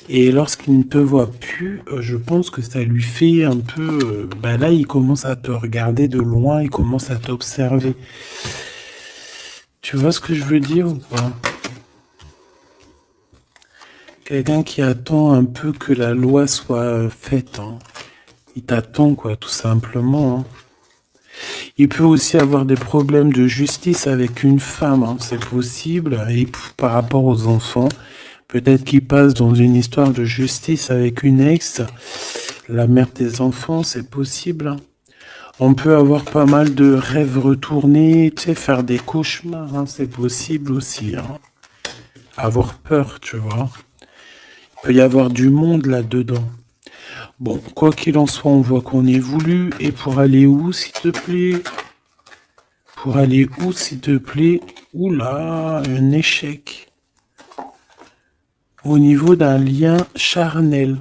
Et lorsqu'il ne te voit plus, je pense que ça lui fait un peu... ben là, il commence à te regarder de loin, il commence à t'observer. Tu vois ce que je veux dire ou pas? Quelqu'un qui attend un peu que la loi soit faite. Hein. Il t'attend, quoi, tout simplement. Hein. Il peut aussi avoir des problèmes de justice avec une femme, hein, c'est possible. Et par rapport aux enfants, peut-être qu'il passe dans une histoire de justice avec une ex, la mère des enfants, c'est possible. Hein. On peut avoir pas mal de rêves retournés, tu sais, faire des cauchemars, hein, c'est possible aussi. Hein. Avoir peur, tu vois. Il peut y avoir du monde là-dedans. Bon, quoi qu'il en soit, on voit qu'on évolue. Et pour aller où, s'il te plaît? Pour aller où, s'il te plaît? Oula, un échec. Au niveau d'un lien charnel.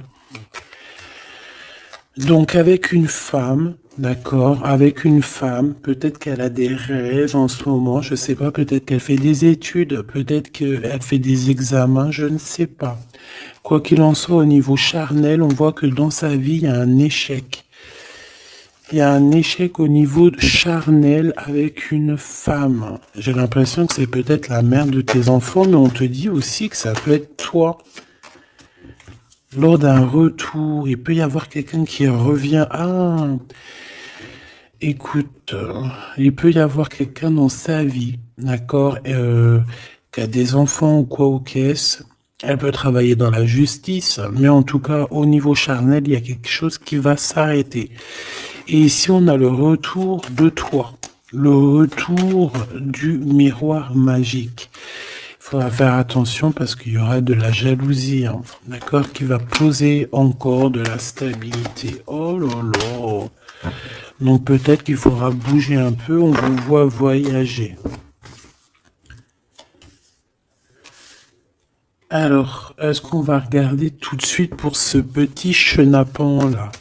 Donc avec une femme, d'accord, avec une femme, peut-être qu'elle a des rêves en ce moment, je sais pas, peut-être qu'elle fait des études, peut-être qu'elle fait des examens, je ne sais pas. Quoi qu'il en soit, au niveau charnel, on voit que dans sa vie, il y a un échec. Il y a un échec au niveau charnel avec une femme. J'ai l'impression que c'est peut-être la mère de tes enfants, mais on te dit aussi que ça peut être toi. Lors d'un retour, il peut y avoir quelqu'un qui revient. Ah, écoute, il peut y avoir quelqu'un dans sa vie, d'accord, qui a des enfants ou quoi ou qu'est-ce. Elle peut travailler dans la justice, mais en tout cas, au niveau charnel, il y a quelque chose qui va s'arrêter. Et ici, on a le retour de toi, le retour du miroir magique. Il faudra faire attention parce qu'il y aura de la jalousie, hein, d'accord, qui va poser encore de la stabilité. Oh là là. Donc peut-être qu'il faudra bouger un peu, on vous voit voyager. Alors, est-ce qu'on va regarder tout de suite pour ce petit chenapan-là?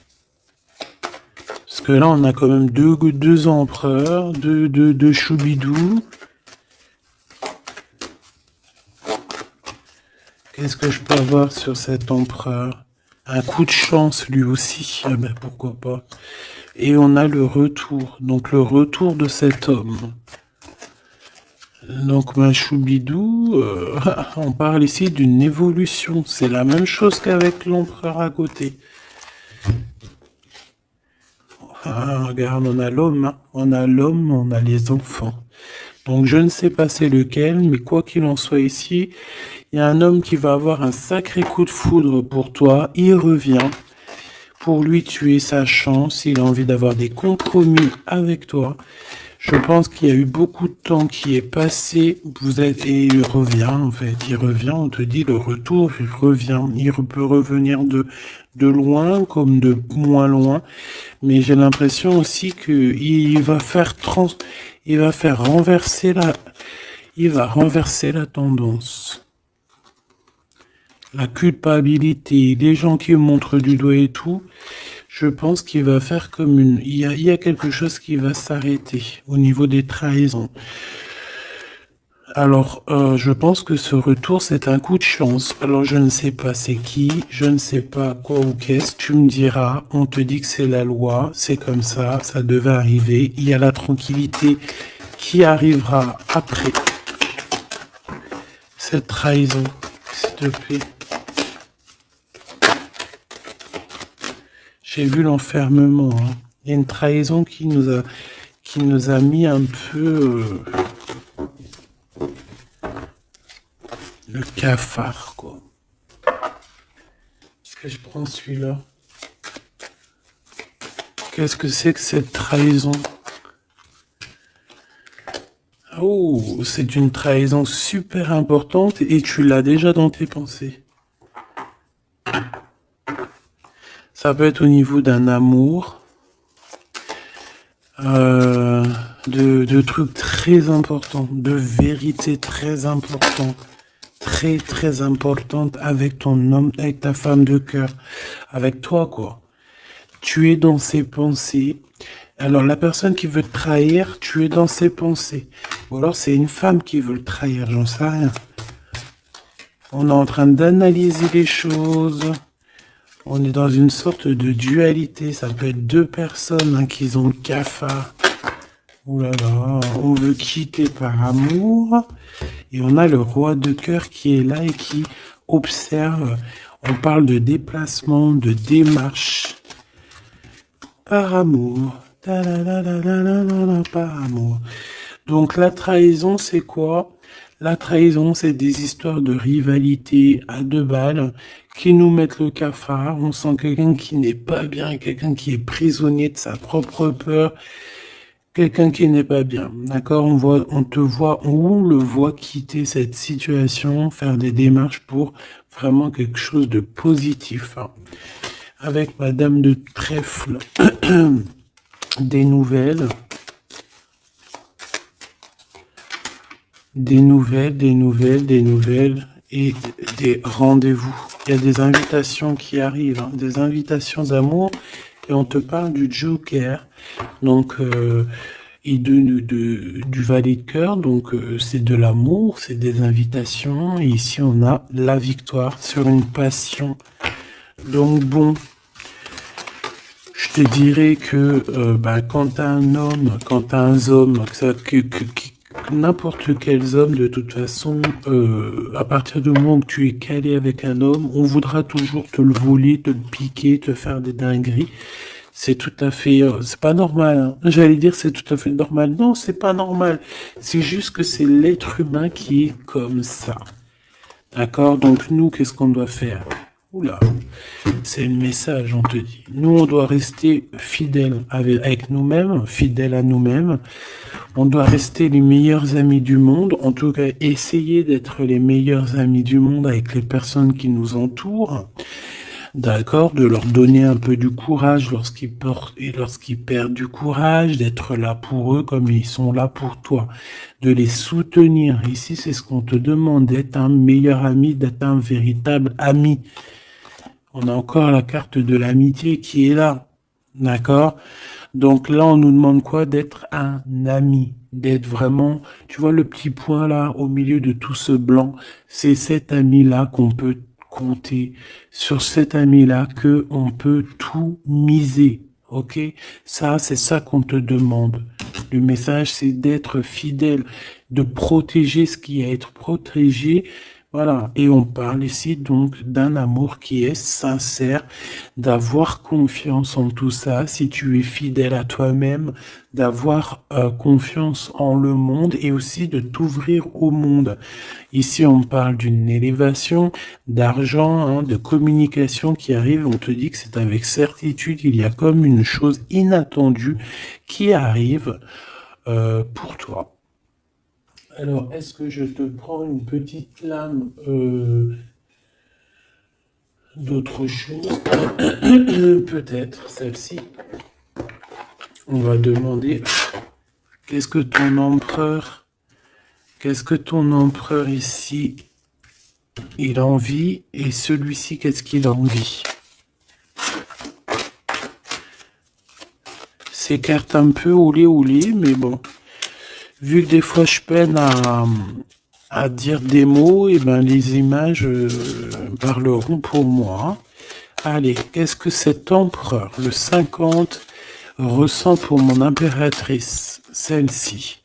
Parce que là, on a quand même deux empereurs, deux choubidous. Qu'est-ce que je peux avoir sur cet empereur? Un coup de chance, lui aussi. Ah ben, pourquoi pas. Et on a le retour. Donc, le retour de cet homme. Donc, ma choubidou, on parle ici d'une évolution. C'est la même chose qu'avec l'empereur à côté. Ah, regarde, on a l'homme, hein. On a l'homme, on a les enfants. Donc je ne sais pas c'est lequel, mais quoi qu'il en soit ici, il y a un homme qui va avoir un sacré coup de foudre pour toi. Il revient. Pour lui, tu es sa chance. Il a envie d'avoir des compromis avec toi. Je pense qu'il y a eu beaucoup de temps qui est passé. Et il revient, en fait. Il revient, on te dit le retour, il revient. Il peut revenir de loin comme de moins loin. Mais j'ai l'impression aussi que il va faire il va renverser la tendance. La culpabilité, les gens qui montrent du doigt et tout, je pense qu'il va faire comme il y a quelque chose qui va s'arrêter au niveau des trahisons. Alors, je pense que ce retour, c'est un coup de chance. Alors, je ne sais pas c'est qui, je ne sais pas quoi ou qu'est-ce, tu me diras, on te dit que c'est la loi, c'est comme ça devait arriver, il y a la tranquillité qui arrivera après cette trahison, s'il te plaît. J'ai vu l'enfermement, hein. Il y a une trahison qui nous a mis un peu le cafard, quoi. Est-ce que je prends celui-là? Qu'est-ce que c'est que cette trahison? Oh, c'est une trahison super importante et tu l'as déjà dans tes pensées. Ça peut être au niveau d'un amour, de trucs très importants, de vérités très importantes, très importantes avec ton homme, avec ta femme de cœur, avec toi, quoi. Tu es dans ses pensées. Alors, la personne qui veut te trahir, tu es dans ses pensées. Ou alors, c'est une femme qui veut le trahir, j'en sais rien. On est en train d'analyser les choses. On est dans une sorte de dualité. Ça peut être deux personnes hein, qui ont le cafard. Ouh là là, on veut quitter par amour. Et on a le roi de cœur qui est là et qui observe. On parle de déplacement, de démarche. Par amour. Par amour. Donc la trahison, c'est quoi? La trahison, c'est des histoires de rivalité à deux balles qui nous mettent le cafard. On sent quelqu'un qui n'est pas bien, quelqu'un qui est prisonnier de sa propre peur, quelqu'un qui n'est pas bien. D'accord? On le voit quitter cette situation, faire des démarches pour vraiment quelque chose de positif. Hein. Avec Madame de Trèfle, des nouvelles. Des nouvelles et des rendez-vous. Il y a des invitations qui arrivent, hein, des invitations d'amour et on te parle du Joker, donc et du valet de cœur, donc c'est de l'amour, c'est des invitations et ici on a la victoire sur une passion. Donc bon, je te dirais que quand t'as un homme, quand t'as un homme, n'importe quel homme, de toute façon, à partir du moment où tu es calé avec un homme, on voudra toujours te le voler, te le piquer, te faire des dingueries. C'est tout à fait, c'est pas normal. Hein. J'allais dire c'est tout à fait normal. Non, c'est pas normal. C'est juste que c'est l'être humain qui est comme ça. D'accord? Donc nous, qu'est-ce qu'on doit faire? Oula, c'est le message, on te dit. Nous, on doit rester fidèles avec nous-mêmes, fidèles à nous-mêmes. On doit rester les meilleurs amis du monde. En tout cas, essayer d'être les meilleurs amis du monde avec les personnes qui nous entourent. D'accord, de leur donner un peu du courage lorsqu'ils perdent du courage, d'être là pour eux comme ils sont là pour toi, de les soutenir. Ici, c'est ce qu'on te demande, d'être un meilleur ami, d'être un véritable ami. On a encore la carte de l'amitié qui est là, d'accord? Donc là, on nous demande quoi? D'être un ami, d'être vraiment, tu vois le petit point là, au milieu de tout ce blanc, c'est cet ami-là qu'on peut compter, sur cet ami-là que on peut tout miser, ok? Ça, c'est ça qu'on te demande. Le message, c'est d'être fidèle, de protéger ce qui est à être protégé, Voilà, et on parle ici donc d'un amour qui est sincère, d'avoir confiance en tout ça, si tu es fidèle à toi-même, d'avoir confiance en le monde et aussi de t'ouvrir au monde. Ici, on parle d'une élévation, d'argent, hein, de communication qui arrive. On te dit que c'est avec certitude, il y a comme une chose inattendue qui arrive pour toi. Alors, est-ce que je te prends une petite lame d'autre chose? Peut-être celle-ci. On va demander qu'est-ce que ton empereur, qu'est-ce que ton empereur ici, il a envie, et celui-ci, qu'est-ce qu'il a envie? Ces cartes un peu olé, mais bon. Vu que des fois je peine à dire des mots, et ben les images parleront pour moi. Allez, qu'est-ce que cet empereur, le 50, ressent pour mon impératrice, celle-ci?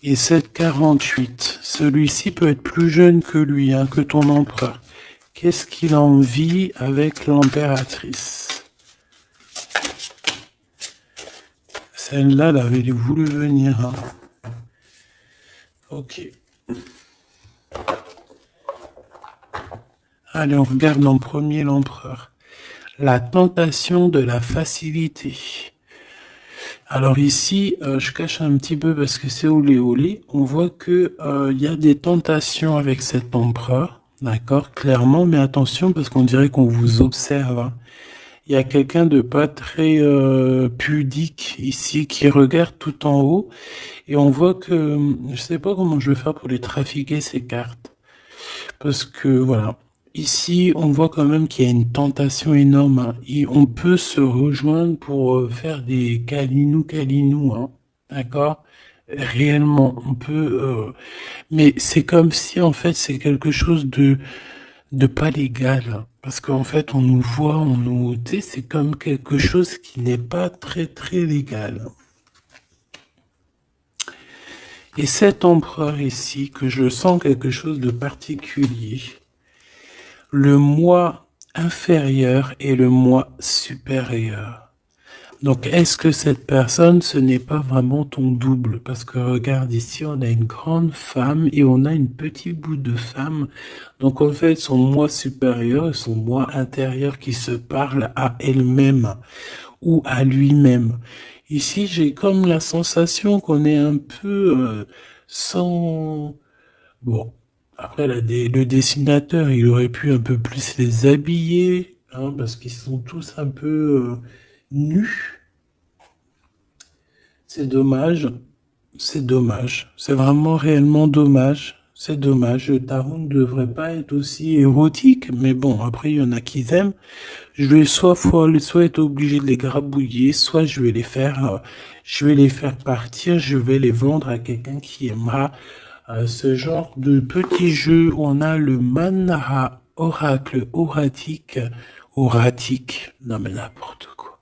Et cette 48, celui-ci peut être plus jeune que lui, hein, que ton empereur. Qu'est-ce qu'il a envie avec l'impératrice? Celle-là, elle avait voulu venir. Hein. Ok. Allez, on regarde en premier l'empereur. La tentation de la facilité. Alors ici, je cache un petit peu parce que c'est olé. On voit que il y a des tentations avec cet empereur, d'accord, clairement, mais attention parce qu'on dirait qu'on vous observe. Hein. Il y a quelqu'un de pas très pudique ici qui regarde tout en haut et on voit que je sais pas comment je vais faire pour les trafiquer ces cartes parce que voilà. Ici, on voit quand même qu'il y a une tentation énorme. Hein. Et on peut se rejoindre pour faire des câlinous, hein. D'accord? Réellement, on peut. Mais c'est comme si, en fait, c'est quelque chose de pas légal. Hein. Parce qu'en fait, on nous voit, on nous. Tu sais, c'est comme quelque chose qui n'est pas très, très légal. Et cet empereur ici, que je sens quelque chose de particulier. Le moi inférieur et le moi supérieur. Donc, est-ce que cette personne, ce n'est pas vraiment ton double? Parce que regarde ici, on a une grande femme et on a une petite bout de femme. Donc, en fait, son moi supérieur et son moi intérieur qui se parlent à elle-même ou à lui-même. Ici, j'ai comme la sensation qu'on est un peu sans... Bon, après, le dessinateur, il aurait pu un peu plus les habiller, hein, parce qu'ils sont tous un peu nus. C'est dommage, c'est dommage. C'est vraiment réellement dommage. C'est dommage. Le tarot ne devrait pas être aussi érotique, mais bon, après, il y en a qui aiment. Je vais soit être obligé de les grabouiller, soit je vais les faire partir, je vais les vendre à quelqu'un qui aimera ce genre de petit jeu. On a le Manara Oracle Oratique, non mais n'importe quoi.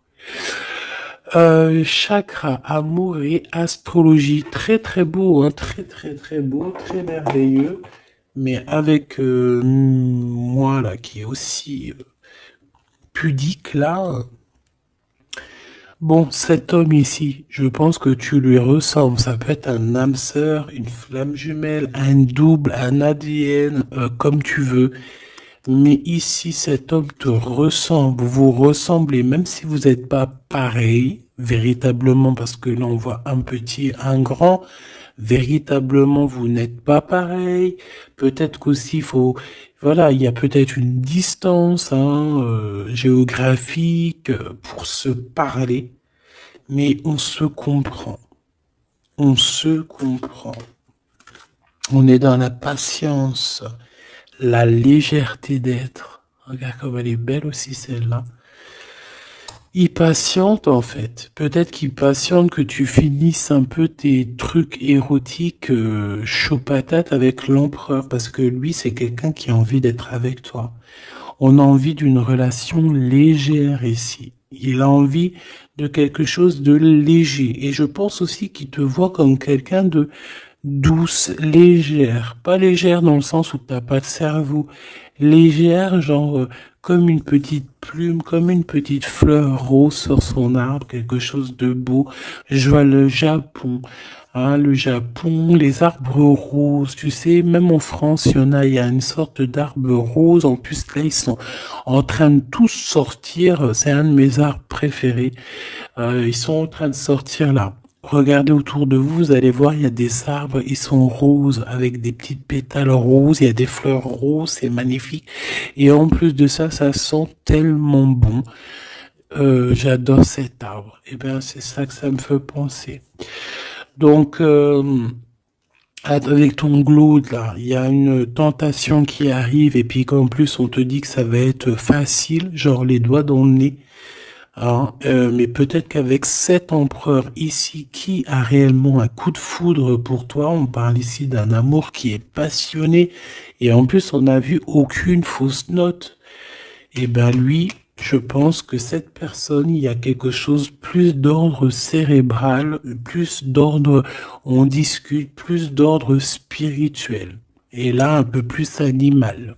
Chakra, amour et astrologie, très très beau, hein, très très très beau, très merveilleux, mais avec moi là qui est aussi pudique là. Bon, cet homme ici, je pense que tu lui ressembles. Ça peut être un âme sœur, une flamme jumelle, un double, un ADN, comme tu veux. Mais ici, cet homme te ressemble, vous ressemblez, même si vous n'êtes pas pareil, véritablement, parce que là, on voit un petit, un grand, véritablement, vous n'êtes pas pareil. Peut-être qu'aussi, voilà, il y a peut-être une distance, hein, géographique pour se parler, mais on se comprend. On se comprend. On est dans la patience. La légèreté d'être. Regarde comme elle est belle aussi celle-là. Il patiente en fait. Peut-être qu'il patiente que tu finisses un peu tes trucs érotiques chaud patate avec l'empereur. Parce que lui c'est quelqu'un qui a envie d'être avec toi. On a envie d'une relation légère ici. Il a envie de quelque chose de léger. Et je pense aussi qu'il te voit comme quelqu'un douce, légère. Pas légère dans le sens où t'as pas de cerveau. Légère, genre comme une petite plume, comme une petite fleur rose sur son arbre, quelque chose de beau. Je vois le Japon. Hein, le Japon, les arbres roses, tu sais, même en France, il y a une sorte d'arbre rose. En plus, là, ils sont en train de tous sortir. C'est un de mes arbres préférés. Ils sont en train de sortir là. Regardez autour de vous, vous allez voir, il y a des arbres, ils sont roses, avec des petites pétales roses, il y a des fleurs roses, c'est magnifique. Et en plus de ça, ça sent tellement bon. J'adore cet arbre. Et ben, c'est ça que ça me fait penser. Donc, avec ton glow, là, il y a une tentation qui arrive, et puis qu'en plus, on te dit que ça va être facile, genre les doigts dans le nez. Hein, mais peut-être qu'avec cet empereur ici qui a réellement un coup de foudre pour toi, on parle ici d'un amour qui est passionné et en plus on n'a vu aucune fausse note. Et ben lui, je pense que cette personne, il y a quelque chose plus d'ordre cérébral, plus d'ordre, on discute, plus d'ordre spirituel. Et là, un peu plus animal.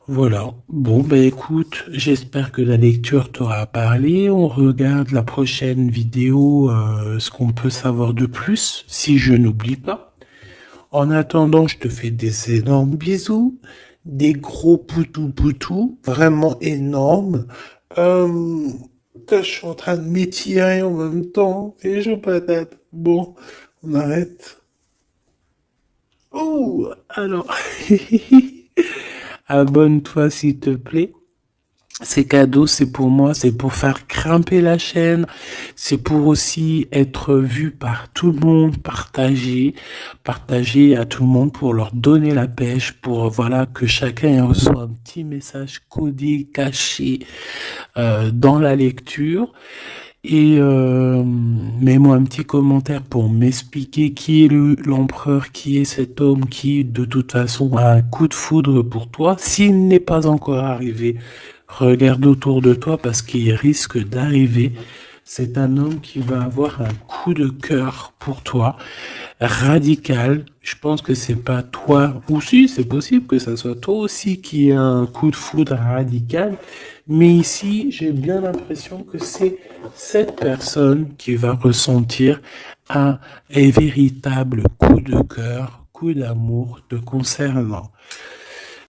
Voilà. Bon, ben écoute, j'espère que la lecture t'aura parlé. On regarde la prochaine vidéo, ce qu'on peut savoir de plus, si je n'oublie pas. En attendant, je te fais des énormes bisous, des gros poutous, vraiment énormes. Euh, je suis en train de m'étirer en même temps, et je patate. Bon, on arrête. Oh, alors, abonne-toi s'il te plaît. Ces cadeaux, c'est pour moi, c'est pour faire grimper la chaîne, c'est pour aussi être vu par tout le monde, partager à tout le monde pour leur donner la pêche, pour voilà que chacun reçoit un petit message codé, caché dans la lecture. Et mets-moi un petit commentaire pour m'expliquer qui est l'empereur, qui est cet homme qui, de toute façon, a un coup de foudre pour toi. S'il n'est pas encore arrivé, regarde autour de toi parce qu'il risque d'arriver. C'est un homme qui va avoir un coup de cœur pour toi, radical. Je pense que c'est pas toi, ou si, c'est possible que ça soit toi aussi qui ait un coup de foudre radical. Mais ici, j'ai bien l'impression que c'est cette personne qui va ressentir un véritable coup de cœur, coup d'amour te concernant.